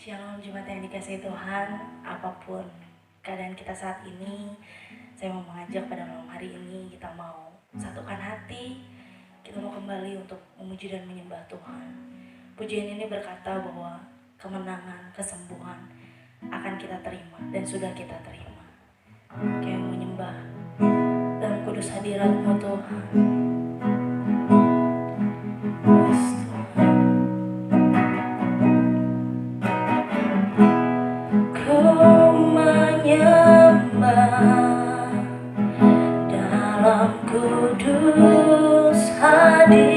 Shalom jemaat yang dikasihi Tuhan, apapun keadaan kita saat ini, saya mau mengajak pada malam hari ini kita mau satukan hati, kita mau kembali untuk memuji dan menyembah Tuhan. Pujian ini berkata bahwa kemenangan, kesembuhan akan kita terima dan sudah kita terima. Kami menyembah dalam kudus hadirat-Mu Tuhan. Dalam kudus hadirat-Mu,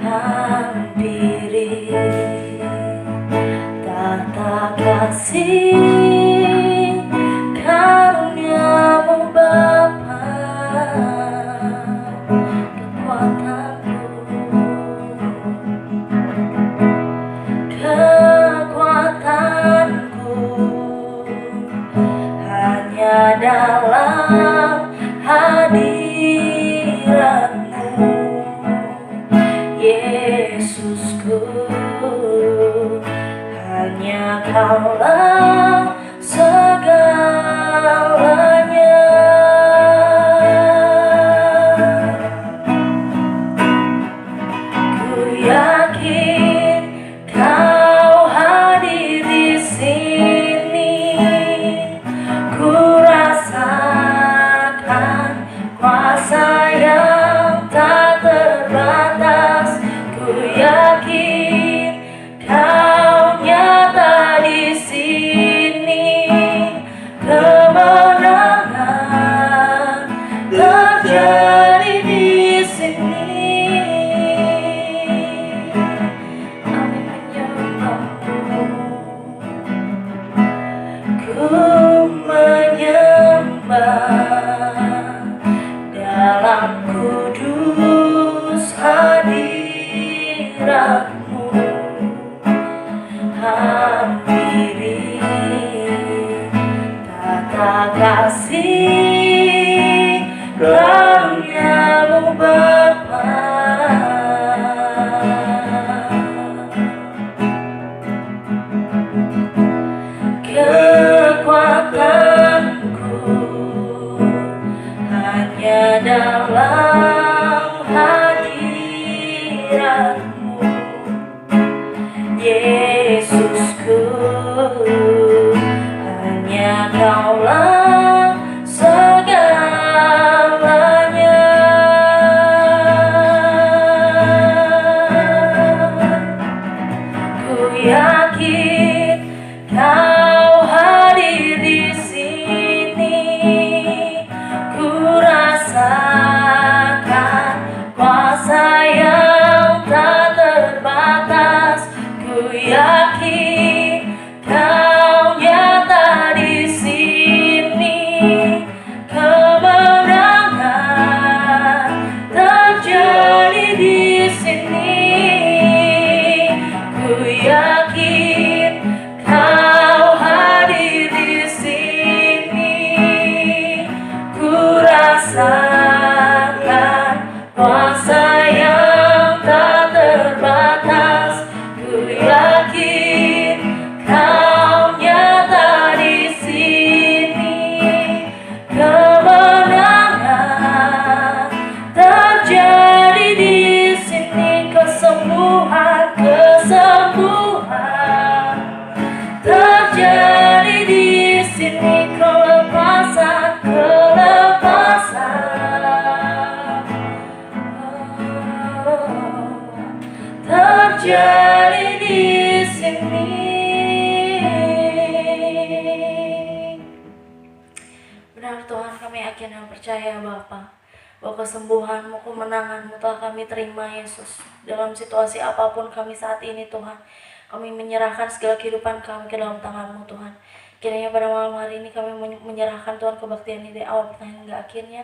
hampiri tata kasih karunia-Mu Bapa, kekuatanku hanya dalam hadirat-Mu, Yesusku, hanya Kaulah segalanya. Ku yakin Kau hadir di sini, ku rasakan kuasa yang tak terbatas. Ku yakin Kau nyata di sini, kemenangan terjadi di sini. Kami menyembah-Mu, ku menyembah dalam kudus hadirat-Mu, hampiri tata kasih karunia-Mu Bapa, kekuatanku hanya dalam hadirat-Mu, Yesusku, hanya Kaulah segalanya. Ku yakin Kau hadir di sini, ku rasakan kuasa yang tak terbatas. Ku yakin Kau nyata di sini, kemenangan terjadi di sini. Ku yakin Kau hadir di sini, ku rasakan kuasa yang tak terbatas. Ku yakin Kau nyata di sini, kemenangan terjadi di sini. Kesembuhan, kesembuhan terjadi di sini. Kelepasan, kelepasan terjadi di sini. Benar Tuhan, kami yakin dan percaya Bapa, bahwa kesembuhan-Mu, kemenangan-Mu telah kami terima Yesus. Dalam situasi apapun kami saat ini Tuhan, kami menyerahkan segala kehidupan kami ke dalam tangan-Mu Tuhan. Kiranya pada malam hari ini kami menyerahkan Tuhan kebaktian ini dari awal pertengahan hingga akhirnya.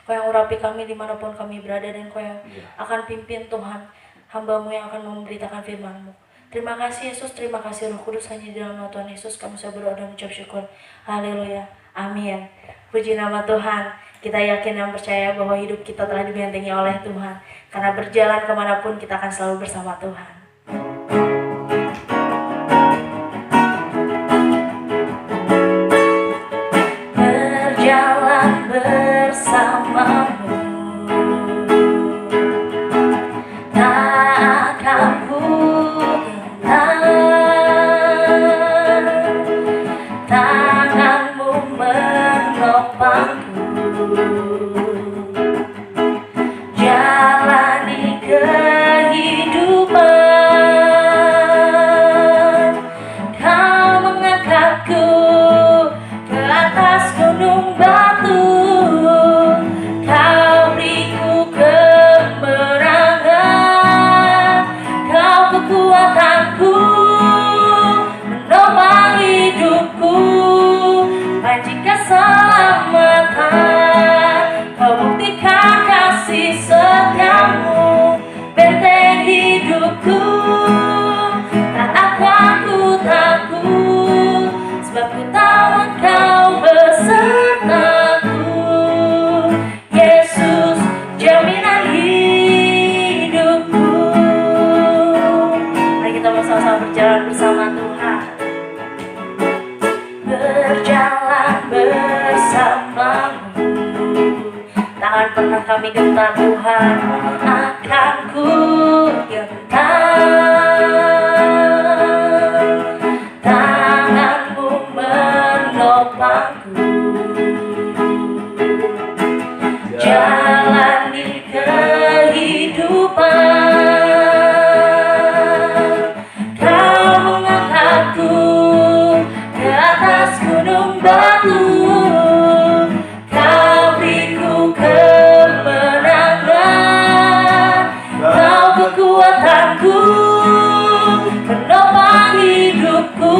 Kau yang urapi kami dimanapun kami berada, dan Kau yang akan pimpin Tuhan hamba-Mu yang akan memberitakan firman-Mu. Terima kasih Yesus, terima kasih Roh Kudus, hanya di dalam nama Tuhan Yesus kami bisa berdoa dan mengucap syukur. Haleluya, amin. Puji nama Tuhan. Kita yakin dan percaya bahwa hidup kita telah dibentengi oleh Tuhan. Karena berjalan kemanapun kita akan selalu bersama Tuhan. kekuatanku, menopang hidupku, panji keselamatan. Kau buktikan kasih setiamu, benteng hidupku. Tak akan ku takut, sebab ku tahu Engkau besertaku. Yesus, jaminan hidupku. Mari kita sama-sama berjalan bersama Tuhan. Berjalan bersamamu, takkan pernah kami gentar Tuhan, akan ku gentar. Tanganmu menopangku, jalani kehidupan. Kau mengangkatku ke atas gunung batu, Kau beriku kemenangan. Kau kekuatanku, penopang hidupku,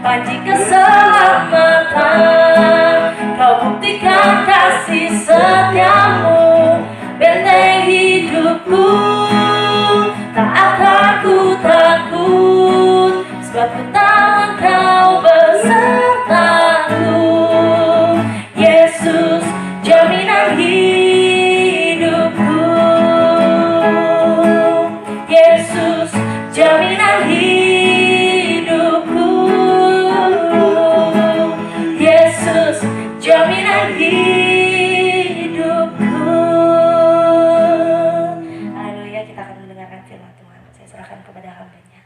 panji keselamatan. Kau buktikan kasih setiamu, benteng hidupku. Tak akan ku takut, sebab ku tahu Engkau besertaku. Yesus, jaminan hidupku. Yesus, jaminan hidupku. Yesus, jaminan hidupku. Haleluya, kita akan mendengarkan firman Tuhan. Saya serahkan kepada hamba-Nya.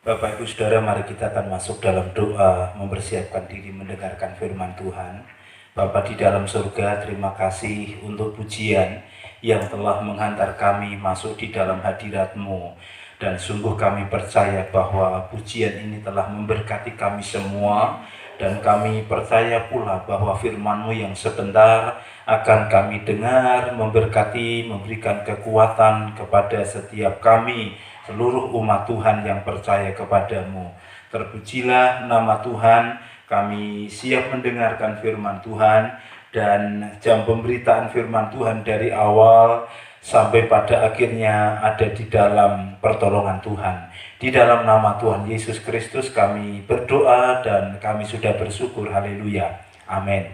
Bapak Ibu Saudara, mari kita akan masuk dalam doa, mempersiapkan diri mendengarkan firman Tuhan. Bapa di dalam surga, terima kasih untuk pujian yang telah menghantar kami masuk di dalam hadirat-Mu. Dan sungguh kami percaya bahwa pujian ini telah memberkati kami semua. Dan kami percaya pula bahwa firman-Mu yang sebentar akan kami dengar, memberkati, memberikan kekuatan kepada setiap kami, seluruh umat Tuhan yang percaya kepadamu. Terpujilah nama Tuhan, kami siap mendengarkan firman Tuhan, dan jam pemberitaan firman Tuhan dari awal sampai pada akhirnya ada di dalam pertolongan Tuhan. Di dalam nama Tuhan Yesus Kristus kami berdoa dan kami sudah bersyukur. Haleluya. Amin.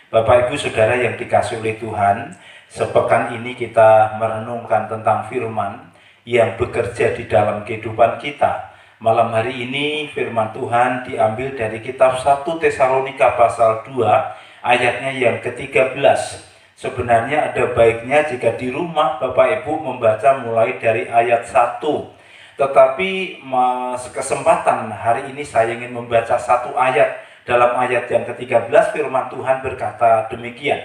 Bapak Ibu Saudara yang dikasihi oleh Tuhan, sepekan ini kita merenungkan tentang firman yang bekerja di dalam kehidupan kita. Malam hari ini firman Tuhan diambil dari kitab 1 Tesalonika pasal 2 ayatnya yang ke-13. Sebenarnya ada baiknya jika di rumah Bapak Ibu membaca mulai dari ayat 1. Tetapi kesempatan hari ini saya ingin membaca satu ayat. Dalam ayat yang ke-13 firman Tuhan berkata demikian.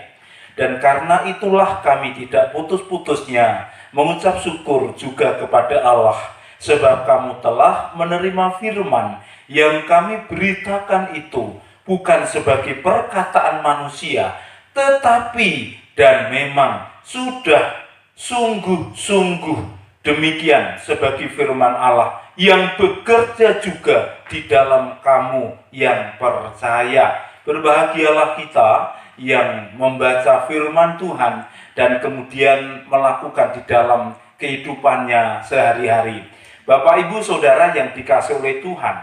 Dan karena itulah kami tidak putus-putusnya mengucap syukur juga kepada Allah, sebab kamu telah menerima firman yang kami beritakan itu bukan sebagai perkataan manusia, tetapi dan memang sudah sungguh-sungguh demikian sebagai firman Allah yang bekerja juga di dalam kamu yang percaya. Berbahagialah kita yang membaca firman Tuhan dan kemudian melakukan di dalam kehidupannya sehari-hari. Bapak Ibu Saudara yang dikasihi oleh Tuhan,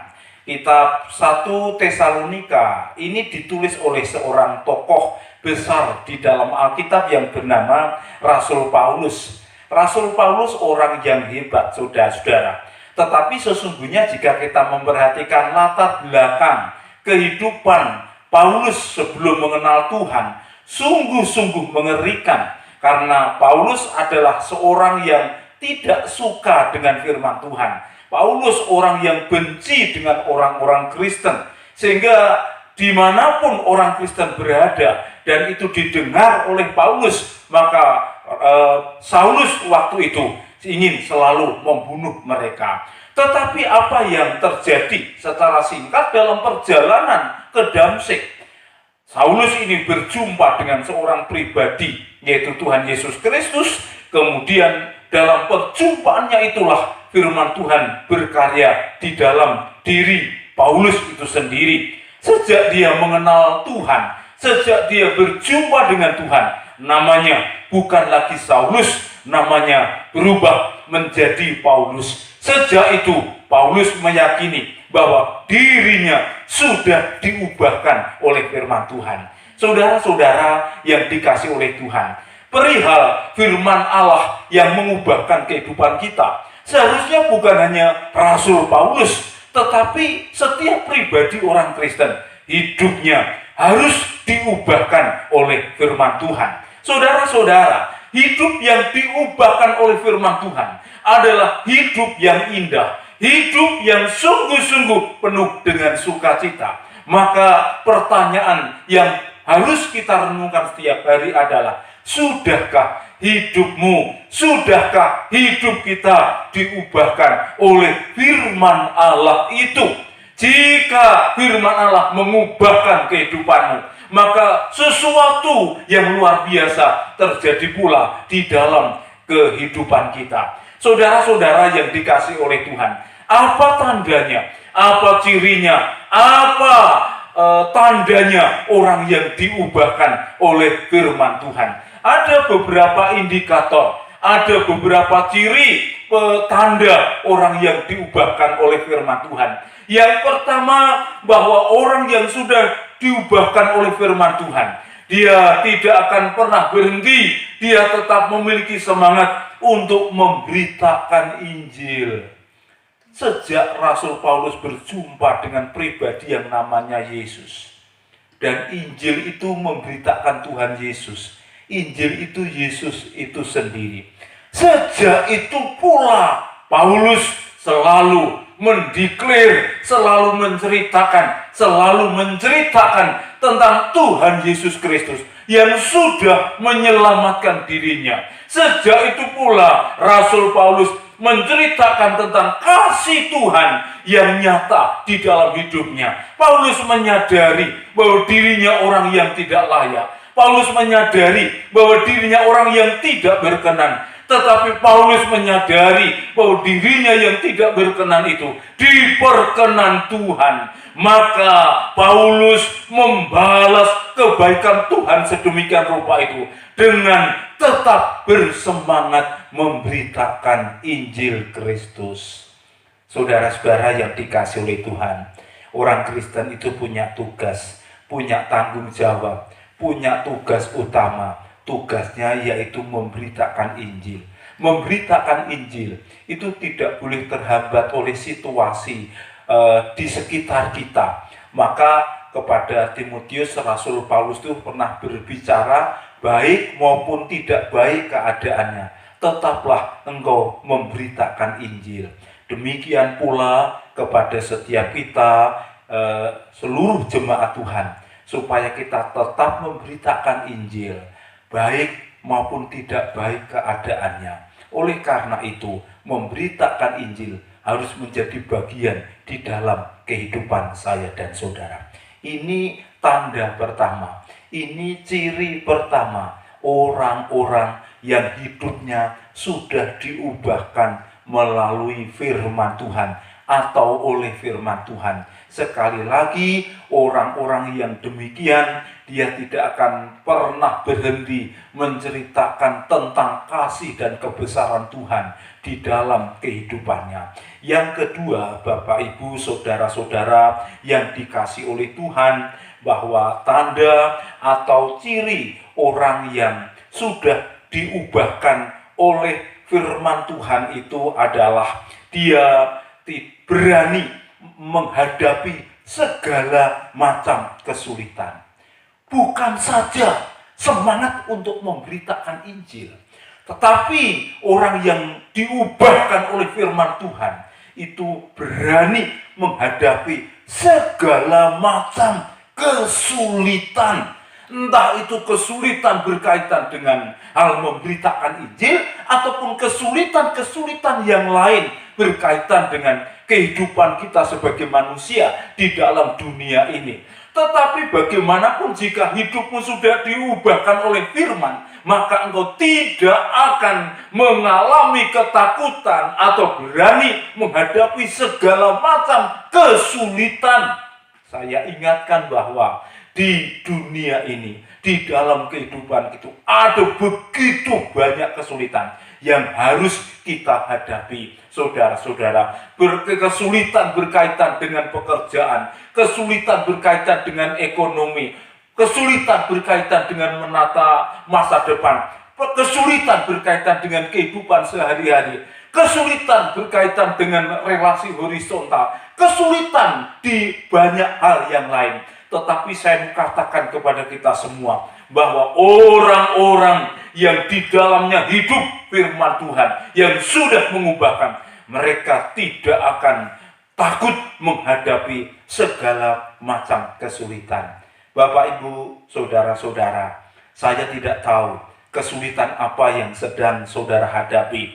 kitab 1 Tesalonika ini ditulis oleh seorang tokoh besar di dalam Alkitab yang bernama Rasul Paulus. Rasul Paulus orang yang hebat, saudara-saudara. Tetapi sesungguhnya jika kita memperhatikan latar belakang kehidupan Paulus sebelum mengenal Tuhan, sungguh-sungguh mengerikan, karena Paulus adalah seorang yang tidak suka dengan firman Tuhan. Paulus orang yang benci dengan orang-orang Kristen, sehingga dimanapun orang Kristen berada dan itu didengar oleh Paulus, maka Saulus waktu itu ingin selalu membunuh mereka. Tetapi apa yang terjadi secara singkat dalam perjalanan ke Damsyik? Saulus ini berjumpa dengan seorang pribadi, yaitu Tuhan Yesus Kristus. Kemudian dalam perjumpaannya itulah firman Tuhan berkarya di dalam diri Paulus itu sendiri. Sejak dia mengenal Tuhan, sejak dia berjumpa dengan Tuhan, namanya bukan lagi Saulus, namanya berubah menjadi Paulus. Sejak itu Paulus meyakini bahwa dirinya sudah diubahkan oleh firman Tuhan. Saudara-saudara yang dikasih oleh Tuhan, perihal firman Allah yang mengubahkan kehidupan kita, seharusnya bukan hanya Rasul Paulus, tetapi setiap pribadi orang Kristen hidupnya harus diubahkan oleh firman Tuhan. Saudara-saudara, hidup yang diubahkan oleh firman Tuhan adalah hidup yang indah, hidup yang sungguh-sungguh penuh dengan sukacita. Maka pertanyaan yang harus kita renungkan setiap hari adalah, sudahkah hidupmu, sudahkah hidup kita diubahkan oleh firman Allah itu? Jika firman Allah mengubahkan kehidupanmu, maka sesuatu yang luar biasa terjadi pula di dalam kehidupan kita. Saudara-saudara yang dikasih oleh Tuhan, apa tandanya, apa cirinya, apa tandanya orang yang diubahkan oleh firman Tuhan? Ada beberapa indikator, ada beberapa ciri tanda orang yang diubahkan oleh firman Tuhan. Yang pertama, bahwa orang yang sudah diubahkan oleh firman Tuhan, dia tidak akan pernah berhenti, dia tetap memiliki semangat untuk memberitakan Injil. Sejak Rasul Paulus berjumpa dengan pribadi yang namanya Yesus, dan Injil itu memberitakan Tuhan Yesus, Injil itu Yesus itu sendiri. Sejak itu pula Paulus selalu mendeklar, selalu menceritakan tentang Tuhan Yesus Kristus yang sudah menyelamatkan dirinya. Sejak itu pula Rasul Paulus menceritakan tentang kasih Tuhan yang nyata di dalam hidupnya. Paulus menyadari bahwa dirinya orang yang tidak layak. Paulus menyadari bahwa dirinya orang yang tidak berkenan. Tetapi Paulus menyadari bahwa dirinya yang tidak berkenan itu diperkenan Tuhan. Maka Paulus membalas kebaikan Tuhan sedemikian rupa itu dengan tetap bersemangat memberitakan Injil Kristus. Saudara-saudara yang dikasih oleh Tuhan, orang Kristen itu punya tugas, punya tanggung jawab, punya tugas utama. Tugasnya yaitu memberitakan Injil. Memberitakan Injil itu tidak boleh terhambat oleh situasi di sekitar kita. Maka kepada Timotius, Rasul Paulus itu pernah berbicara, baik maupun tidak baik keadaannya, tetaplah engkau memberitakan Injil. Demikian pula kepada setiap kita, seluruh jemaat Tuhan, supaya kita tetap memberitakan Injil, baik maupun tidak baik keadaannya. Oleh karena itu, memberitakan Injil harus menjadi bagian di dalam kehidupan saya dan saudara. Ini tanda pertama, ini ciri pertama orang-orang yang hidupnya sudah diubahkan melalui firman Tuhan atau oleh firman Tuhan. Sekali lagi, orang-orang yang demikian, dia tidak akan pernah berhenti menceritakan tentang kasih dan kebesaran Tuhan di dalam kehidupannya. Yang kedua, Bapak, Ibu, saudara-saudara yang dikasih oleh Tuhan, bahwa tanda atau ciri orang yang sudah diubahkan oleh firman Tuhan itu adalah dia berani menghadapi segala macam kesulitan. Bukan saja semangat untuk memberitakan Injil, tetapi orang yang diubahkan oleh firman Tuhan itu berani menghadapi segala macam kesulitan. Entah itu kesulitan berkaitan dengan hal memberitakan Injil, ataupun kesulitan-kesulitan yang lain berkaitan dengan kehidupan kita sebagai manusia di dalam dunia ini. Tetapi bagaimanapun jika hidupmu sudah diubahkan oleh firman, maka engkau tidak akan mengalami ketakutan atau berani menghadapi segala macam kesulitan. Saya ingatkan bahwa di dunia ini, di dalam kehidupan itu ada begitu banyak kesulitan yang harus kita hadapi, saudara-saudara. Kesulitan berkaitan dengan pekerjaan, kesulitan berkaitan dengan ekonomi, kesulitan berkaitan dengan menata masa depan, kesulitan berkaitan dengan kehidupan sehari-hari, kesulitan berkaitan dengan relasi horizontal, kesulitan di banyak hal yang lain. Tetapi saya katakan kepada kita semua bahwa orang-orang yang di dalamnya hidup firman Tuhan, yang sudah mengubahkan, mereka tidak akan takut menghadapi segala macam kesulitan. Bapak, Ibu, saudara-saudara, saya tidak tahu kesulitan apa yang sedang saudara hadapi,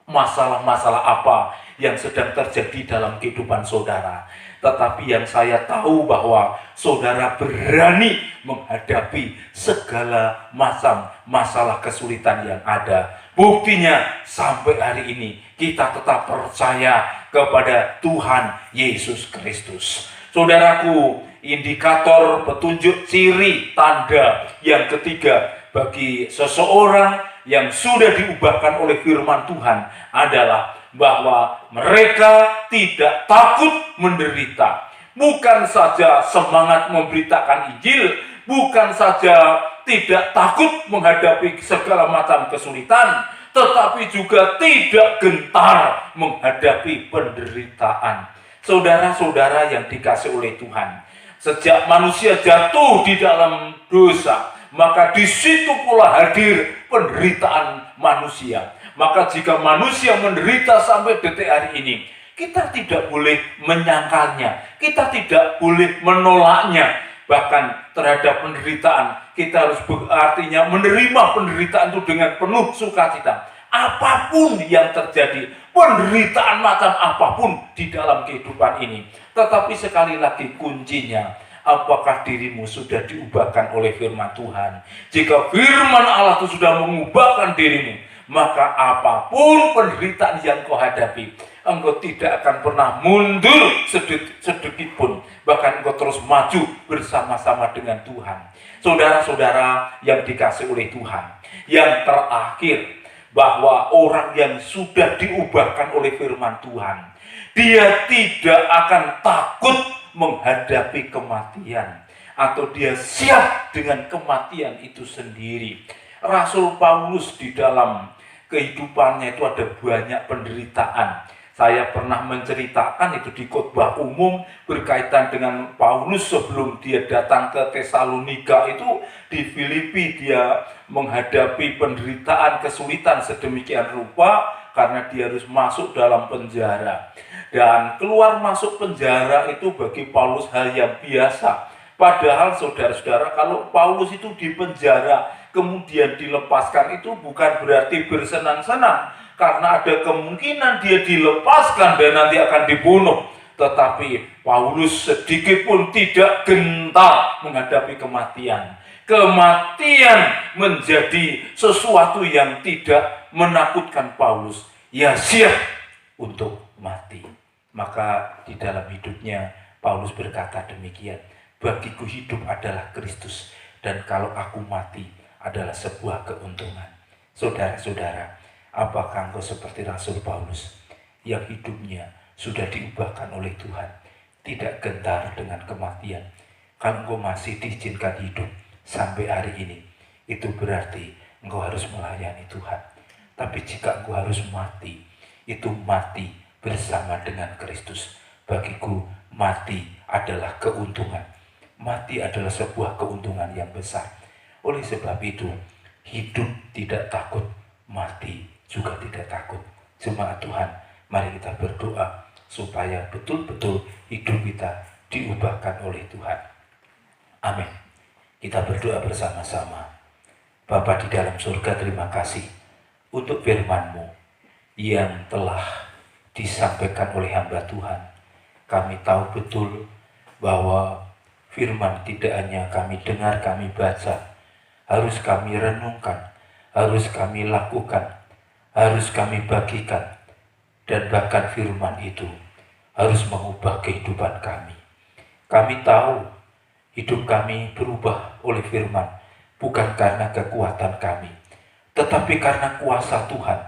masalah-masalah apa yang sedang terjadi dalam kehidupan saudara. Tetapi yang saya tahu bahwa saudara berani menghadapi segala macam masalah kesulitan yang ada. Buktinya sampai hari ini kita tetap percaya kepada Tuhan Yesus Kristus. Saudaraku, indikator, petunjuk, ciri, tanda yang ketiga bagi seseorang yang sudah diubahkan oleh firman Tuhan adalah bahwa mereka tidak takut menderita. Bukan saja semangat memberitakan Injil, bukan saja tidak takut menghadapi segala macam kesulitan, tetapi juga tidak gentar menghadapi penderitaan. Saudara-saudara yang dikasihi oleh Tuhan, sejak manusia jatuh di dalam dosa, maka di situ pula hadir penderitaan manusia. Maka jika manusia menderita sampai detik hari ini, kita tidak boleh menyangkalnya, kita tidak boleh menolaknya. Bahkan terhadap penderitaan, kita harus artinya menerima penderitaan itu dengan penuh sukacita. Apapun yang terjadi, penderitaan macam apapun di dalam kehidupan ini. Tetapi sekali lagi kuncinya, apakah dirimu sudah diubahkan oleh firman Tuhan? Jika firman Allah itu sudah mengubahkan dirimu, maka apapun penderitaan yang kau hadapi, engkau tidak akan pernah mundur sedikit pun. Bahkan engkau terus maju bersama-sama dengan Tuhan. Saudara-saudara yang dikasihi oleh Tuhan, yang terakhir, bahwa orang yang sudah diubahkan oleh firman Tuhan, dia tidak akan takut menghadapi kematian, atau dia siap dengan kematian itu sendiri. Rasul Paulus di dalam kehidupannya itu ada banyak penderitaan. Saya pernah menceritakan itu di khotbah umum berkaitan dengan Paulus sebelum dia datang ke Tesalonika itu. Di Filipi dia menghadapi penderitaan, kesulitan sedemikian rupa karena dia harus masuk dalam penjara. Dan keluar masuk penjara itu bagi Paulus hal yang biasa. Padahal saudara-saudara, kalau Paulus itu di penjara kemudian dilepaskan, itu bukan berarti bersenang-senang, karena ada kemungkinan dia dilepaskan dan nanti akan dibunuh. Tetapi Paulus sedikit pun tidak gentar menghadapi kematian. Kematian menjadi sesuatu yang tidak menakutkan Paulus. Ia siap untuk mati. Maka di dalam hidupnya Paulus berkata demikian, bagiku hidup adalah Kristus, dan kalau aku mati adalah sebuah keuntungan. Saudara-saudara, apakah engkau seperti Rasul Paulus yang hidupnya sudah diubahkan oleh Tuhan, tidak gentar dengan kematian? Kalau engkau masih diizinkan hidup sampai hari ini, itu berarti engkau harus melayani Tuhan. Tapi jika engkau harus mati, itu mati bersama dengan Kristus. Bagiku mati adalah keuntungan. Mati adalah sebuah keuntungan yang besar. Oleh sebab itu, hidup tidak takut, mati juga tidak takut. Jemaat Tuhan, mari kita berdoa supaya betul-betul hidup kita diubahkan oleh Tuhan. Amin. Kita berdoa bersama-sama. Bapa di dalam surga, terima kasih untuk firman-Mu yang telah disampaikan oleh hamba Tuhan. Kami tahu betul bahwa firman tidak hanya kami dengar, kami baca, harus kami renungkan, harus kami lakukan, harus kami bagikan, dan bahkan firman itu harus mengubah kehidupan kami. Kami tahu hidup kami berubah oleh firman, bukan karena kekuatan kami, tetapi karena kuasa Tuhan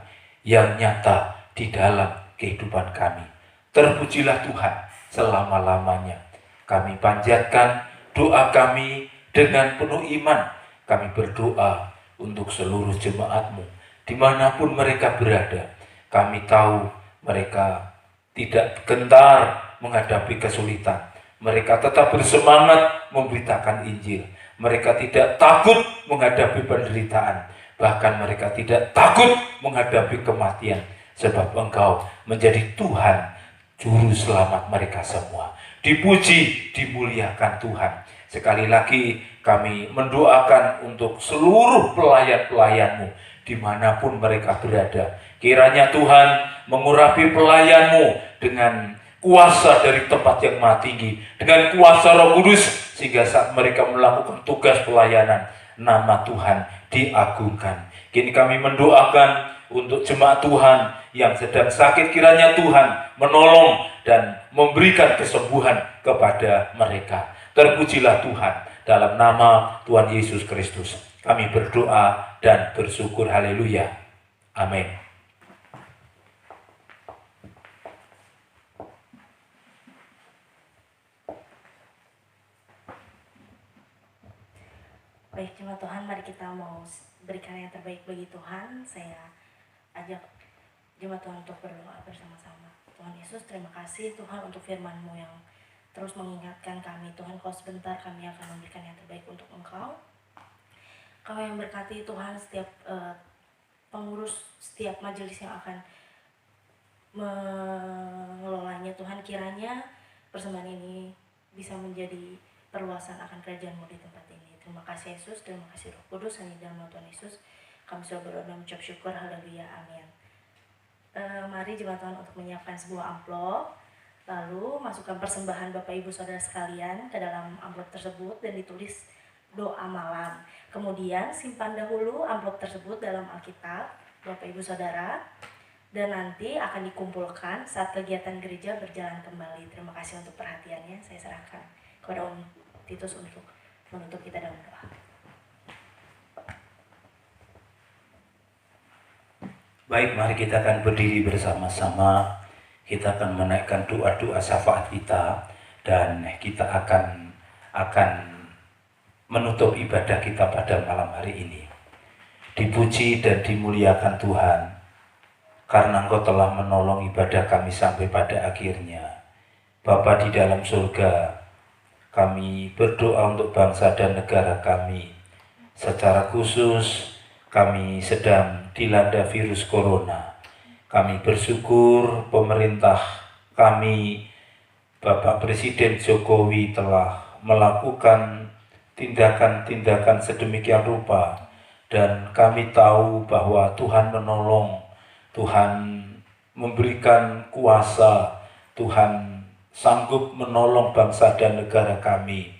yang nyata di dalam kehidupan kami. Terpujilah Tuhan selama-lamanya. Kami panjatkan doa kami dengan penuh iman. Kami berdoa untuk seluruh jemaat-Mu, dimanapun mereka berada. Kami tahu mereka tidak gentar menghadapi kesulitan. Mereka tetap bersemangat memberitakan Injil. Mereka tidak takut menghadapi penderitaan. Bahkan mereka tidak takut menghadapi kematian. Sebab Engkau menjadi Tuhan, Juru Selamat mereka semua. Dipuji, dimuliakan Tuhan. Sekali lagi kami mendoakan untuk seluruh pelayan-pelayan-Mu dimanapun mereka berada. Kiranya Tuhan mengurapi pelayan-Mu dengan kuasa dari tempat yang maha tinggi, dengan kuasa Roh Kudus, sehingga saat mereka melakukan tugas pelayanan, nama Tuhan diagungkan. Kini kami mendoakan untuk jemaat Tuhan yang sedang sakit, kiranya Tuhan menolong dan memberikan kesembuhan kepada mereka. Terpujilah Tuhan, dalam nama Tuhan Yesus Kristus kami berdoa dan bersyukur. Haleluya. Amin. Baik jemaat Tuhan, mari kita mau berikan yang terbaik bagi Tuhan. Saya ajak jemaat Tuhan untuk berdoa bersama-sama. Tuhan Yesus, terima kasih Tuhan untuk firman-Mu yang terus mengingatkan kami. Tuhan, kalau sebentar kami akan memberikan yang terbaik untuk Engkau. Kau yang berkati Tuhan setiap pengurus setiap majelis yang akan mengelolanya. Tuhan, kiranya persembahan ini bisa menjadi perluasan akan kerajaan-Mu di tempat ini. Terima kasih Yesus, terima kasih Roh Kudus. Hanya dalam nama Tuhan Yesus kami sudah berdoa dan mengucap syukur. Haleluya, amin. Mari jemaat Tuhan untuk menyiapkan sebuah amplop, lalu masukkan persembahan Bapak Ibu Saudara sekalian ke dalam amplop tersebut dan ditulis doa malam. Kemudian simpan dahulu amplop tersebut dalam Alkitab Bapak Ibu Saudara, dan nanti akan dikumpulkan saat kegiatan gereja berjalan kembali. Terima kasih untuk perhatiannya. Saya serahkan kepada Om Titus untuk menutup kita dalam doa. Baik, mari kita akan berdiri bersama-sama. Kita akan menaikkan doa-doa syafaat kita, dan kita akan menutup ibadah kita pada malam hari ini. Dipuji dan dimuliakan Tuhan, karena Engkau telah menolong ibadah kami sampai pada akhirnya. Bapa di dalam surga, kami berdoa untuk bangsa dan negara kami. Secara khusus, kami sedang dilanda virus corona. Kami bersyukur pemerintah kami, Bapak Presiden Jokowi telah melakukan tindakan-tindakan sedemikian rupa. Dan kami tahu bahwa Tuhan menolong, Tuhan memberikan kuasa, Tuhan sanggup menolong bangsa dan negara kami.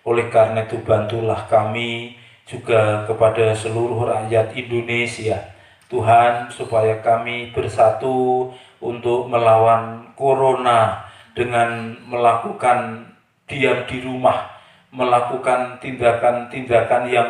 Oleh karena itu bantulah kami juga kepada seluruh rakyat Indonesia, Tuhan, supaya kami bersatu untuk melawan corona dengan melakukan diam di rumah, melakukan tindakan-tindakan yang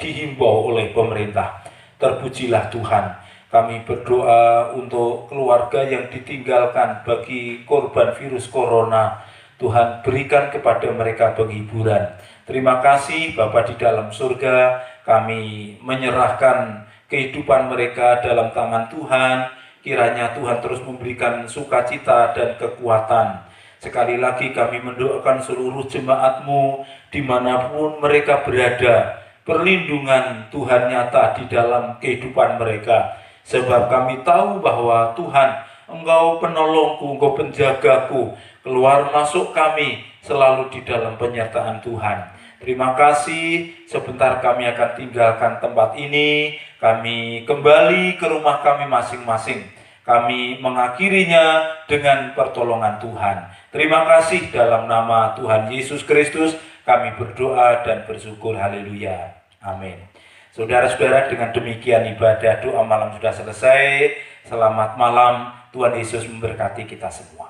dihimbau oleh pemerintah. Terpujilah Tuhan. Kami berdoa untuk keluarga yang ditinggalkan bagi korban virus corona. Tuhan, berikan kepada mereka penghiburan. Terima kasih Bapa di dalam surga, kami menyerahkan kehidupan mereka dalam tangan Tuhan. Kiranya Tuhan terus memberikan sukacita dan kekuatan. Sekali lagi kami mendoakan seluruh jemaat-Mu dimanapun mereka berada. Perlindungan Tuhan nyata di dalam kehidupan mereka. Sebab kami tahu bahwa Tuhan, Engkau penolongku, Engkau penjagaku. Keluar masuk kami selalu di dalam penyertaan Tuhan. Terima kasih, sebentar kami akan tinggalkan tempat ini. Kami kembali ke rumah kami masing-masing. Kami mengakhirinya dengan pertolongan Tuhan. Terima kasih dalam nama Tuhan Yesus Kristus kami berdoa dan bersyukur. Haleluya. Amin. Saudara-saudara, dengan demikian ibadah doa malam sudah selesai. Selamat malam. Tuhan Yesus memberkati kita semua.